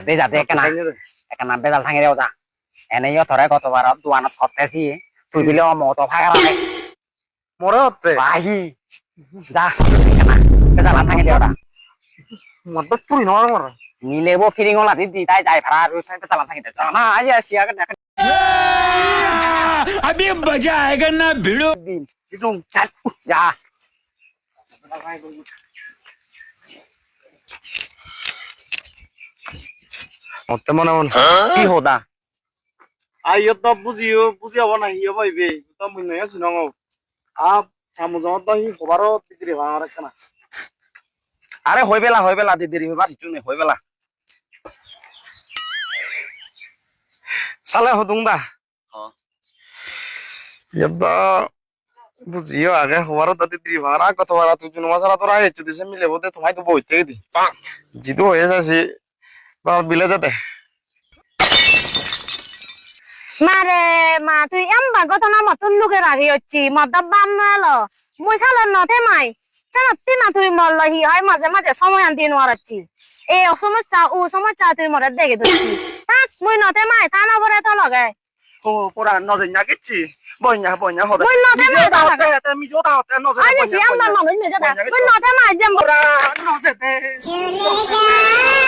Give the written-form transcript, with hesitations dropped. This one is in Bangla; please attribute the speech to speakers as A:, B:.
A: বেজাতে একখানা বেজাল থাকি দেও যা এনেই ধরে কতবার দোয়ানত করতেছি তুই বিলে মতো ফাঁকা রাখে
B: মরে হতে
A: আহি যা একখানা বেজাল থাকি দেও
B: মত পুরি নর মর
A: মিলেবো ফিরিং ওলা দিদি তাই যাই ভাড়া বেজাল থাকি দেও না আজ আসি আগে দেখ
C: अभी मजा आएगा ना भिड़ो
A: দিন দিলুম চল যা
B: মতে মনে মন
A: কি হোদা
B: আইও তো বুঝিও না হিও পাইবে তো মুই নয়া শুনং আ সামুজত তো হি খবরও তিতিরে ভাঙার কেনা
A: আরে হই বেলা দিদি হইবা দিছু নে হই বেলা
B: সালে হদুং দা
A: হ্যাঁ
B: ইয়াবা বুঝিও আগে খবরও তো তিতিরে ভাঙা কত বার তুই জুন মাসারা তো রাই চুদি সে মিলে বতে তোমাই তো বইতে দি জিদু হয়ে যাসি বাল বিলে যেতে
D: মারে মা তুই এমবা ঘটনা মতন লোকে রাগি হচ্ছি মদ্দাব বাম নালো মুই সালের নথে মাই জানতি না তুই মরল হি হয় মাঝে মাঝে সময় আনতে নোয়ারাচ্ছি এই সমস্যা তুই মরে দেখে ধরছি থাক মুই নথে মাই তা না পরে তো লগে
A: ও পুরা নজর না গেছি বইনা হদা
D: মুই নথে মাই তা লগে
A: মি জোতা হতে নজর
D: আই নিছি আমার মানুষ মেজে দা মুই নথে মাই যে
A: পুরা নজর দে
D: চলে যা